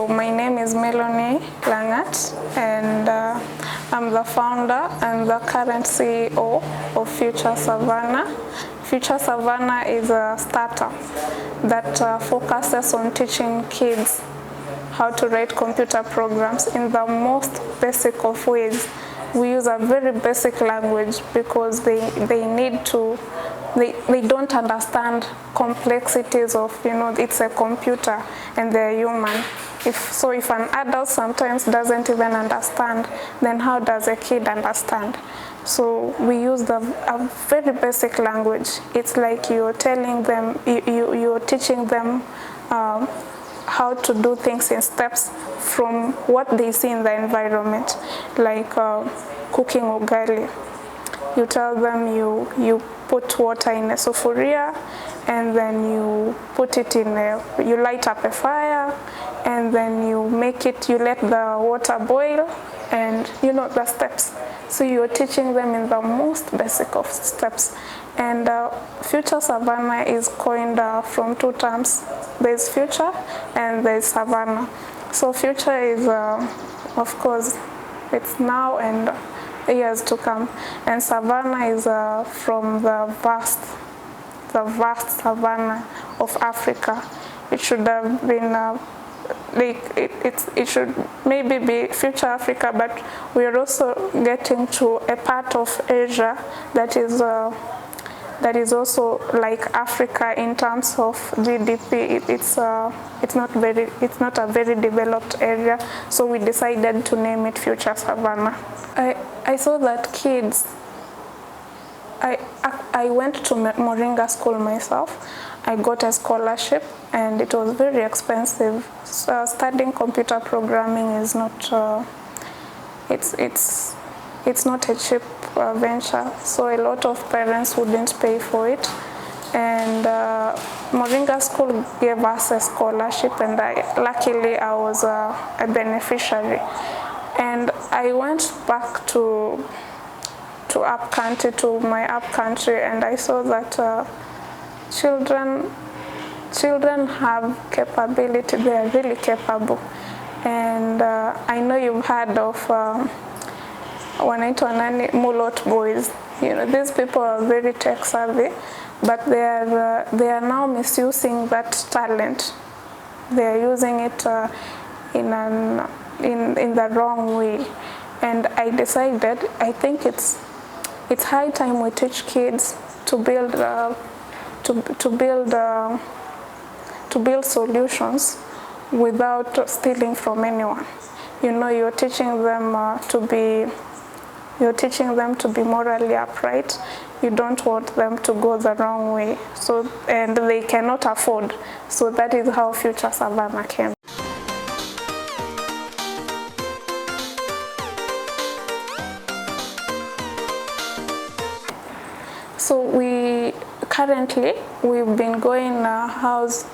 My name is Melanie Langat, and I'm the founder and the current CEO of Future Savannah. Future Savannah is a startup that focuses on teaching kids how to write computer programs in the most basic of ways. We use a very basic language because they don't understand complexities of, it's a computer and they're human. If an adult sometimes doesn't even understand, then how does a kid understand? So we use a very basic language. It's like you're telling them, you're teaching them how to do things in steps from what they see in the environment, like cooking ugali. You tell them you put water in a sufuria, and then you put it you light up a fire, and then you let the water boil, and the steps. So you're teaching them in the most basic of steps. And Future Savannah is coined from two terms. There's future and there's Savannah. So future is, of course, it's now and years to come. And Savannah is from the vast Savannah of Africa. It should have been it should maybe be future Africa, but we are also getting to a part of Asia that is also like Africa in terms of GDP. It's not a very developed area, so we decided to name it Future Savannah. I saw that kids. I went to Moringa School myself. I got a scholarship, and it was very expensive. Studying computer programming is not. It's not a cheap venture, so a lot of parents wouldn't pay for it. And Moringa School gave us a scholarship, and luckily I was a beneficiary. And I went back to my up country, and I saw that children have capability. They are really capable. And I know you've heard of wanaitwa nani, mulot boys. These people are very tech savvy, but they are now misusing that talent. They are using it in the wrong way. And I decided, I think it's high time we teach kids to build solutions without stealing from anyone. You're teaching them to be morally upright. You don't want them to go the wrong way. And they cannot afford. So that is how Future Savannah came. So we've been going house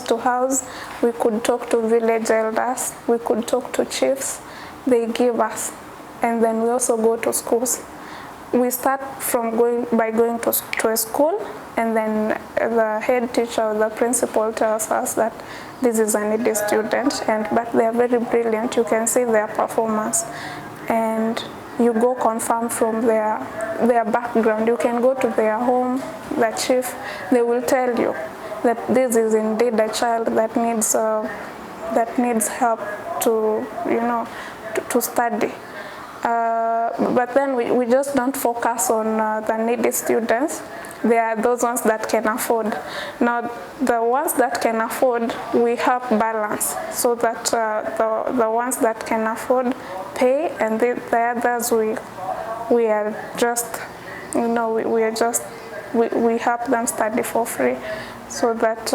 to house. We could talk to village elders. We could talk to chiefs. They give us. And then we also go to schools. We start by going to a school, and then the head teacher or the principal tells us that this is a needy student, but they are very brilliant. You can see their performance. And you go confirm from their background. You can go to their home, the chief. They will tell you that this is indeed a child that needs help to study. But then we just don't focus on the needy students. They are those ones that can afford. Now, the ones that can afford, we help balance so that the ones that can afford pay, and the others we help them study for free, so that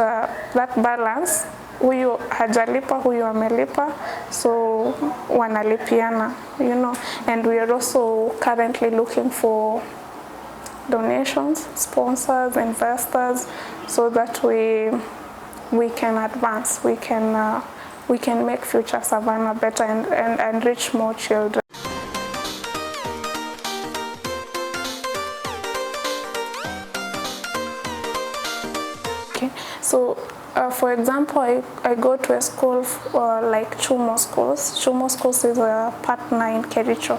that balance, huyu hajalipa, huyu amelipa, so wanalipiana, And we are also currently looking for donations, sponsors, investors, so that we can advance, we can make Future Savannah better and reach more children. Okay, so For example, I go to a school like Chumo Schools. Chumo Schools is a partner in Kericho.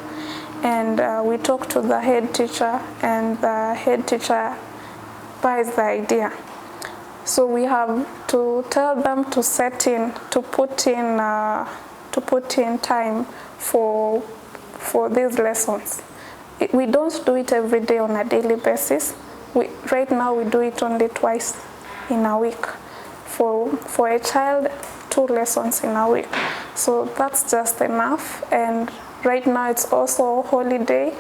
And we talk to the head teacher, and the head teacher buys the idea. So we have to tell them to put in time for these lessons. We don't do it every day on a daily basis. Right now we do it only twice in a week. For a child, 2 lessons in a week. So that's just enough. And right now it's also holiday.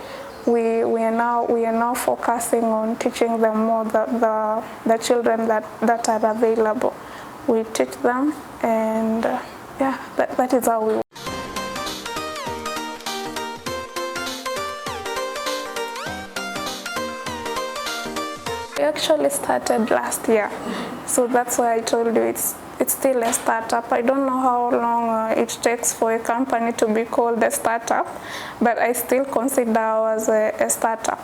We are now focusing on teaching them more the children that are available. We teach them, and yeah, that is how we. We actually started last year, so that's why I told you it's still a startup. I don't know how long it takes for a company to be called a startup, but I still consider ours a startup.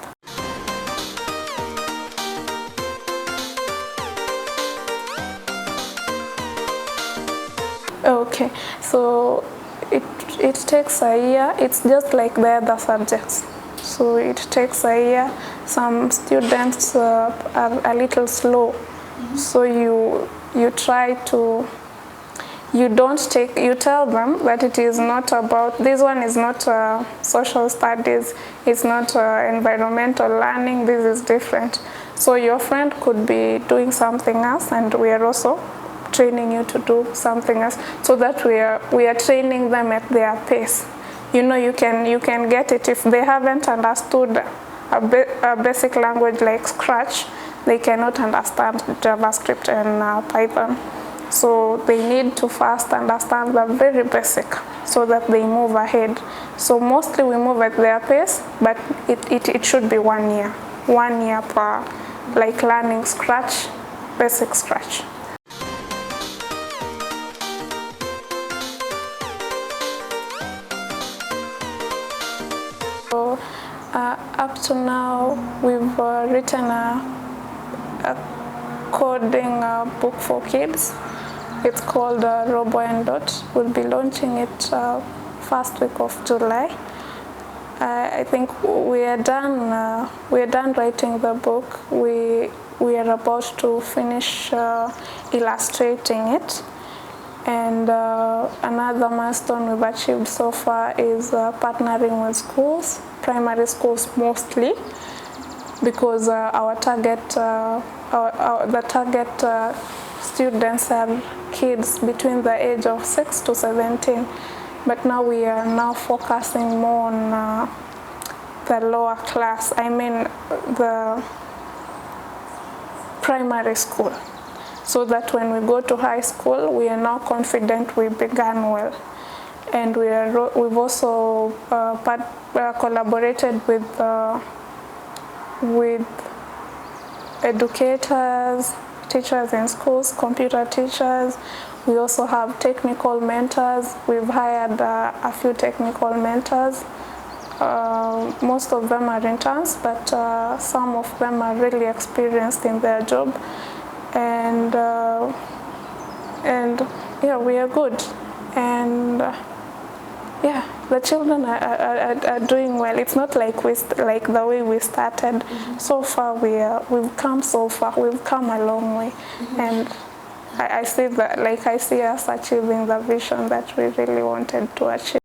Okay, so it takes a year. It's just like the other subjects. So it takes a year. Some students are a little slow. So you try to, you tell them that it is not about, this one is not social studies, it's not environmental learning, this is different. So your friend could be doing something else, and we are also training you to do something else, so that we are training them at their pace. You know, you can get it if they haven't understood a basic language like Scratch. They cannot understand JavaScript and Python. So they need to first understand the very basic so that they move ahead. So mostly we move at their pace, but it should be 1 year. 1 year per, like learning Scratch, basic Scratch. So up to now, we've written a coding book for kids. It's called Robo and Dot. We'll be launching it first week of July. I think we are done. We are done writing the book. We are about to finish illustrating it. And another milestone we've achieved so far is partnering with schools, primary schools mostly, because our target, the target students are kids between the age of 6 to 17. But now we are now focusing more on the lower class, I mean the primary school, so that when we go to high school, we are now confident we began well. And we've also collaborated with educators, teachers in schools, computer teachers. We also have technical mentors. We've hired a few technical mentors. Most of them are interns, but some of them are really experienced in their job. And yeah, we are good. And yeah, the children are doing well. It's not like the way we started. So far, we've come so far. We've come a long way, and I see that, like, I see us achieving the vision that we really wanted to achieve.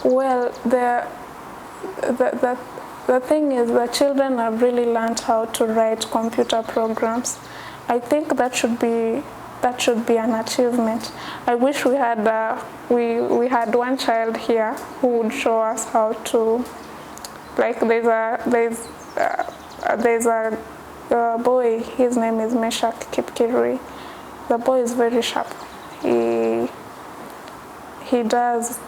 Well, the thing is, the children have really learned how to write computer programs. I think that should be an achievement. I wish we had we had one child here who would show us how to. Like, there's a boy. His name is Meshach Kipkirui. The boy is very sharp. He does.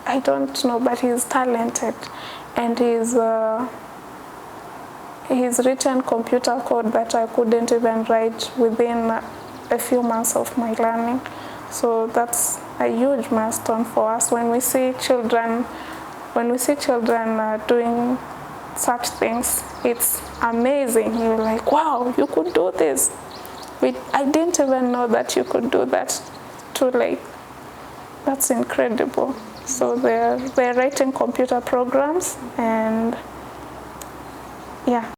I don't know, but he's talented, and he's written computer code that I couldn't even write within a few months of my learning. So that's a huge milestone for us when we see children when we see children doing such things, it's amazing. You're like, wow, you could do this. I didn't even know that you could do that. Too late. That's incredible. So they're writing computer programs, and yeah.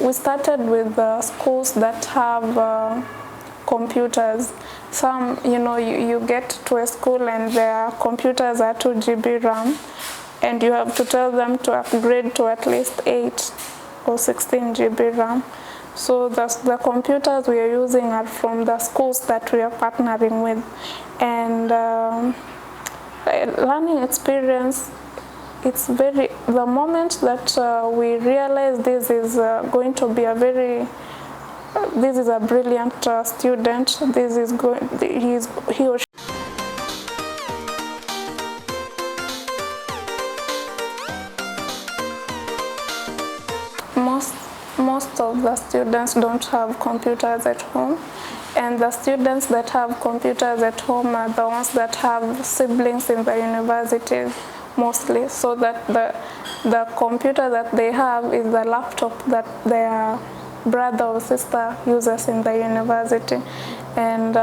We started with schools that have computers. Some, you get to a school and their computers are 2 GB RAM, and you have to tell them to upgrade to at least 8 or 16 GB RAM. So the computers we are using are from the schools that we are partnering with. And learning experience, the moment that we realize this is going to be this is a brilliant student, he or she. Most of the students don't have computers at home, and the students that have computers at home are the ones that have siblings in the universities mostly, so that the computer that they have is the laptop that their brother or sister uses in the university. And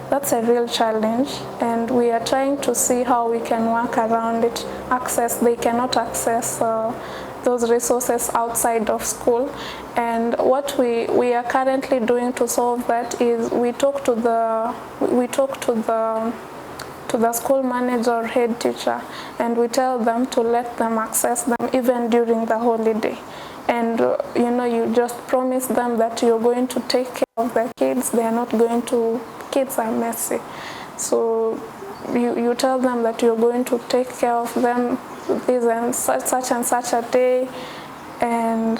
that's a real challenge, and we are trying to see how we can work around it. They cannot access those resources outside of school, and what we are currently doing to solve that is we talk to the school manager or head teacher, and we tell them to let them access them even during the holiday. And you just promise them that you're going to take care of the kids. They are not going to. Kids are messy, so you tell them that you're going to take care of them this and such a day, and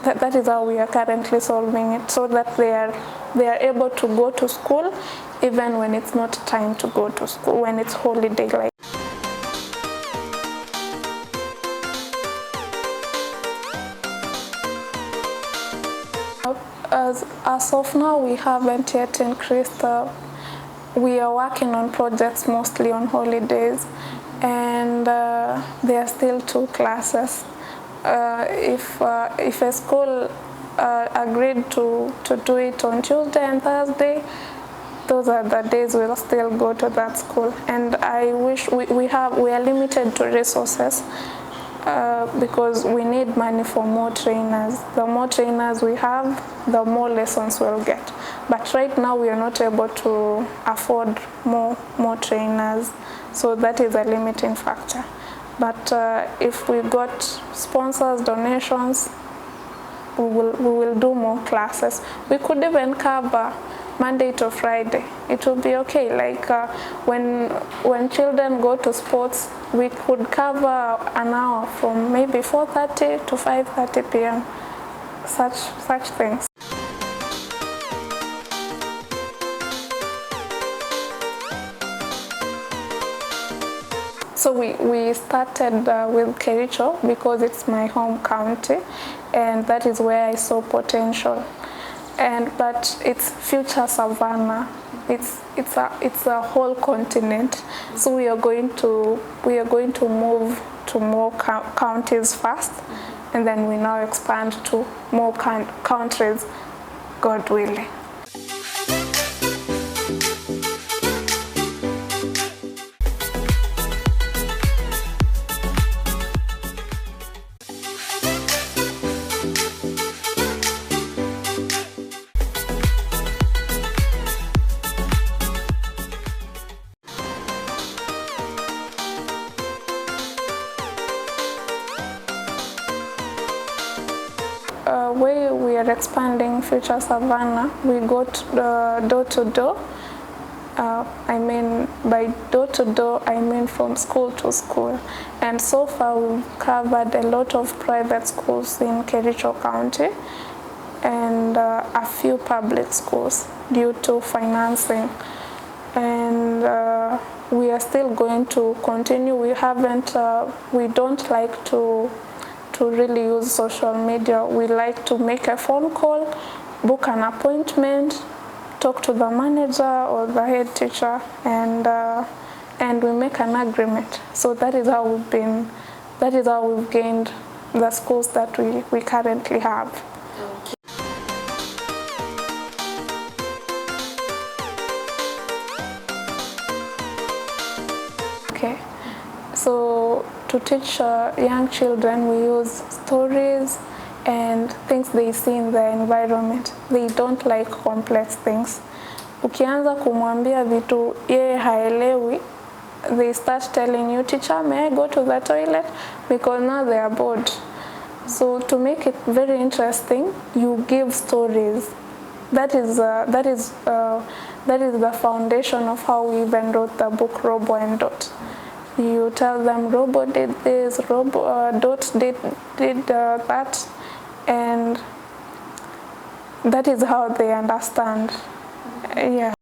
that is how we are currently solving it, so that they are able to go to school even when it's not time to go to school, when it's holiday like. As of now, we haven't yet increased. We are working on projects mostly on holidays, and there are still 2 classes. If a school agreed to do it on Tuesday and Thursday, those are the days we'll still go to that school. And I wish we are limited to resources. Because we need money for more trainers. The more trainers we have, the more lessons we'll get. But right now we are not able to afford more trainers, so that is a limiting factor. But if we got sponsors, donations, we will do more classes. We could even cover Monday to Friday. It will be okay. Like when children go to sports, we could cover an hour from maybe 4:30 to 5:30 p.m. Such things. So we started with Kericho because it's my home county, and that is where I saw potential. But it's future Savannah. It's a whole continent. So we are going to move to more counties first, and then we now expand to more countries, God willing. Where we are expanding Future Savannah, we go door to door. By door to door, I mean from school to school. And so far, we've covered a lot of private schools in Kericho County and a few public schools due to financing. And we are still going to continue. We don't like to really use social media. We like to make a phone call book an appointment, talk to the manager or the head teacher, and we make an agreement. So that is how we've gained the schools that we currently have. Okay, so to teach young children, we use stories and things they see in the environment. They don't like complex things. Ukianza kumwambia vitu yeye haelewi, they start telling you, teacher, may I go to the toilet? Because now they are bored. So to make it very interesting, you give stories. That is the foundation of how we even wrote the book Robo and Dot. You tell them Robo did this, Dot did that, and that is how they understand. Yeah.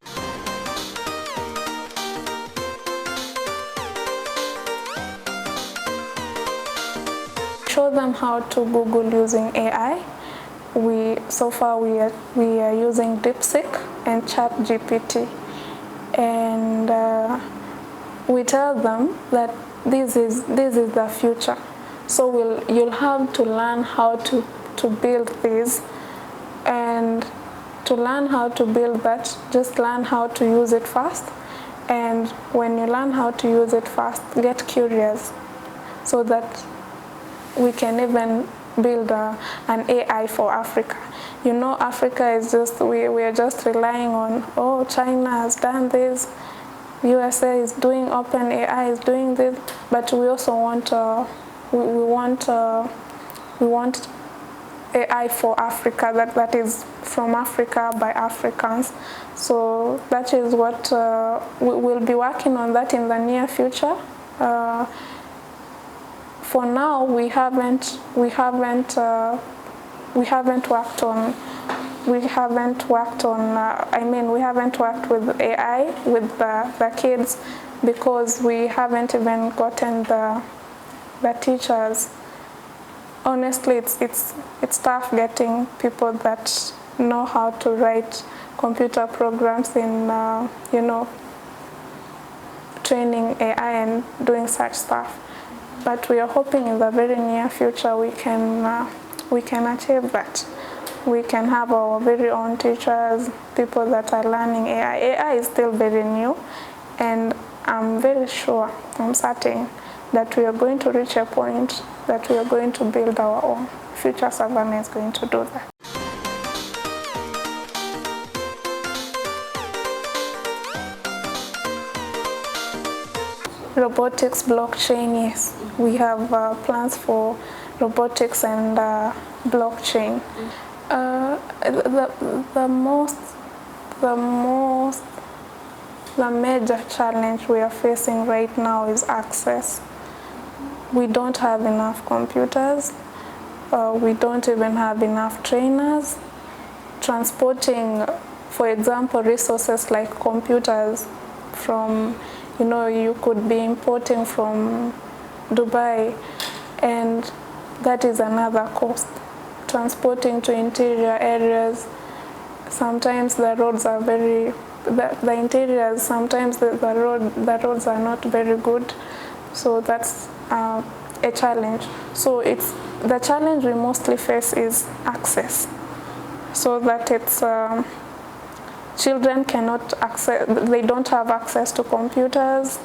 Show them how to Google using AI. So far we are using DeepSeek and ChatGPT, and we tell them that this is the future. So you'll have to learn how to build this, and to learn how to build that, just learn how to use it first. And when you learn how to use it first, get curious, so that we can even build an AI for Africa. You know, Africa is just, we are just relying on, oh, China has done this, USA is doing, Open AI is doing this, but we also want, we want AI for Africa, that is from Africa by Africans. So that is what we'll be working on that in the near future. For now, we haven't worked with AI with the kids, because we haven't even gotten the teachers. Honestly, it's tough getting people that know how to write computer programs in training AI and doing such stuff. But we are hoping in the very near future we can achieve that. We can have our very own teachers, people that are learning AI. AI is still very new, and I'm very sure, I'm certain, that we are going to reach a point that we are going to build our own. Future Savannah is going to do that. Robotics, blockchain, yes. We have plans for robotics and blockchain. The major challenge we are facing right now is access. We don't have enough computers. We don't even have enough trainers. Transporting, for example, resources like computers from, you could be importing from Dubai, and that is another cost. Transporting to interior areas, sometimes the roads are the interiors, sometimes the roads are not very good, so that's a challenge. So the challenge we mostly face is access, so that it's children cannot access, they don't have access to computers,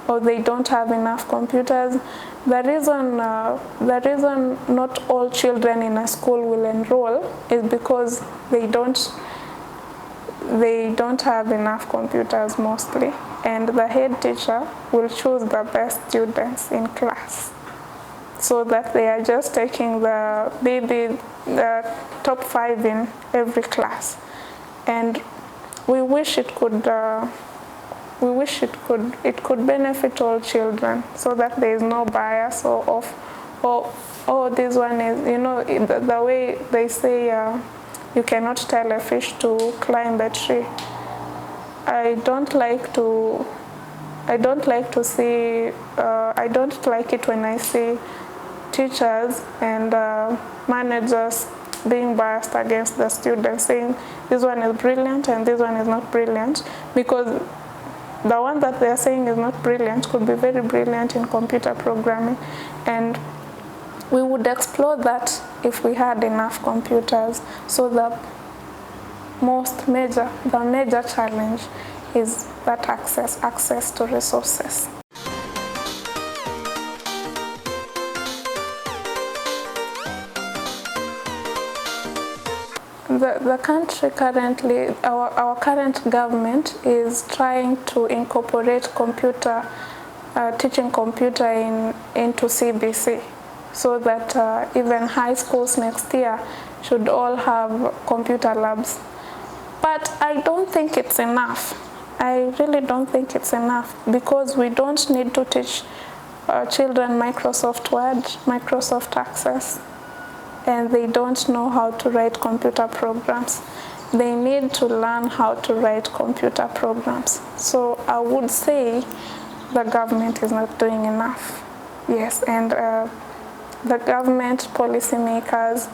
or they don't have enough computers. The reason not all children in a school will enroll is because they don't have enough computers mostly, and the head teacher will choose the best students in class, so that they are just taking the top 5 in every class. And we wish it could benefit all children, so that there is no bias or this one is, the way they say you cannot tell a fish to climb a tree. I don't like it when I see teachers and managers being biased against the students, saying this one is brilliant and this one is not brilliant, because the one that they are saying is not brilliant could be very brilliant in computer programming. And we would explore that if we had enough computers. So the major challenge is that access to resources. The country currently, our current government is trying to incorporate teaching computer into CBC, so that even high schools next year should all have computer labs. But I don't think it's enough. I really don't think it's enough, because we don't need to teach children Microsoft Word, Microsoft Access, and they don't know how to write computer programs. They need to learn how to write computer programs. So I would say the government is not doing enough. Yes, and the government, policymakers,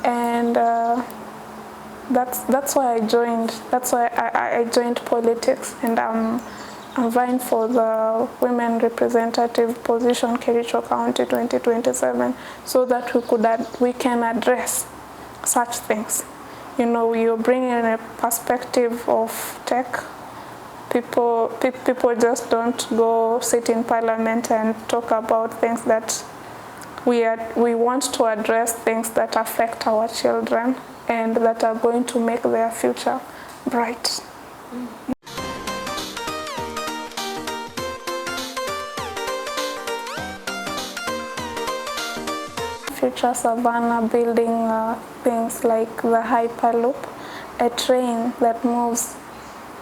and that's why I joined. That's why I joined politics, and I'm vying for the women representative position, Kericho County 2027, so that we can address such things. You know, you bring in a perspective of tech. People just don't go sit in parliament and talk about things that we want to address, things that affect our children and that are going to make their future bright. Future Savannah, building things like the Hyperloop, a train that moves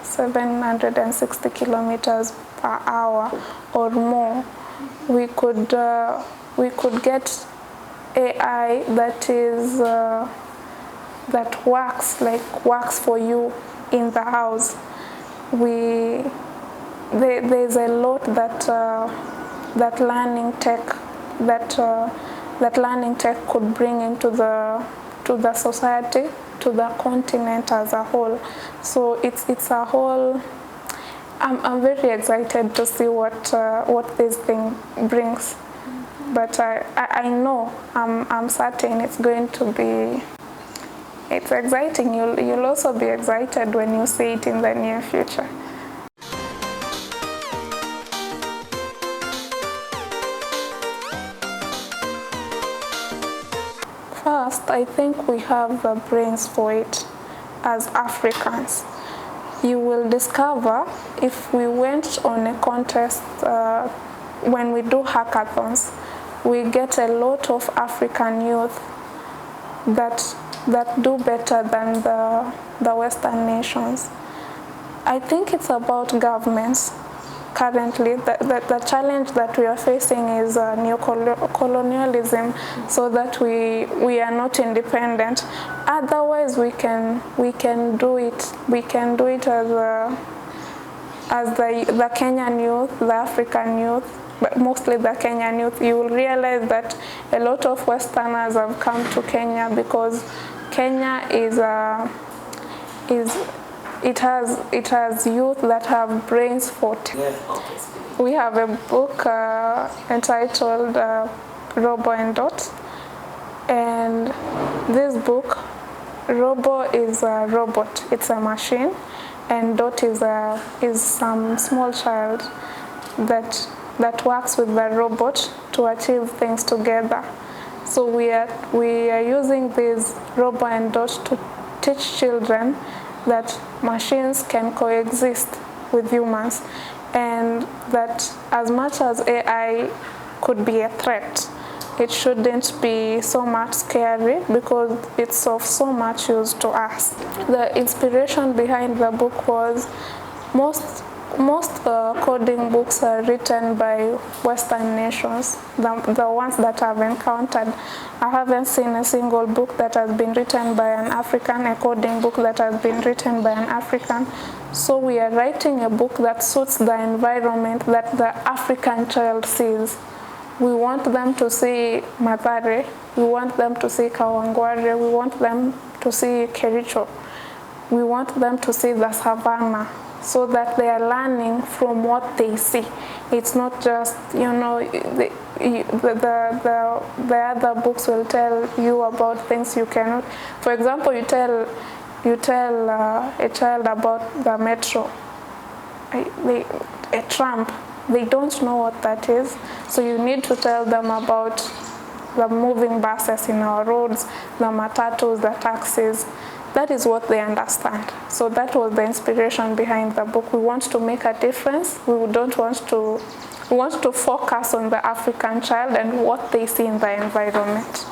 760 kilometers per hour or more. We could get AI that works for you in the house. There's a lot that learning tech could bring into the society, to the continent as a whole. So it's a whole. I'm very excited to see what this thing brings. But I know, I'm certain it's going to be. It's exciting. You'll also be excited when you see it in the near future. First, I think we have the brains for it as Africans. You will discover, if we went on a contest, when we do hackathons, we get a lot of African youth that do better than the Western nations. I think it's about governments. Currently, the challenge that we are facing is neo-colonialism, so that we are not independent. Otherwise, we can do it. We can do it as the Kenyan youth, the African youth, but mostly the Kenyan youth. You will realize that a lot of Westerners have come to Kenya because Kenya it has youth that have brains for tech. We have a book entitled Robo and Dot, and this book, Robo is a robot, it's a machine, and Dot is some small child that works with the robot to achieve things together. So we are using this Robo and Dot to teach children that machines can coexist with humans, and that as much as AI could be a threat, it shouldn't be so much scary because it's of so much use to us. The inspiration behind the book was most coding books are written by Western nations, the ones that I've encountered. I haven't seen a single book that has been written by an African, a coding book that has been written by an African. So we are writing a book that suits the environment that the African child sees. We want them to see Mathare, we want them to see Kawangware, we want them to see Kericho. We want them to see the savannah, so that they are learning from what they see. It's not just, the other books will tell you about things you cannot. For example, you tell a child about the metro, a tram. They don't know what that is, so you need to tell them about the moving buses in our roads, the matatus, the taxis. That is what they understand. So that was the inspiration behind the book. We want to make a difference. We want to focus on the African child and what they see in the environment.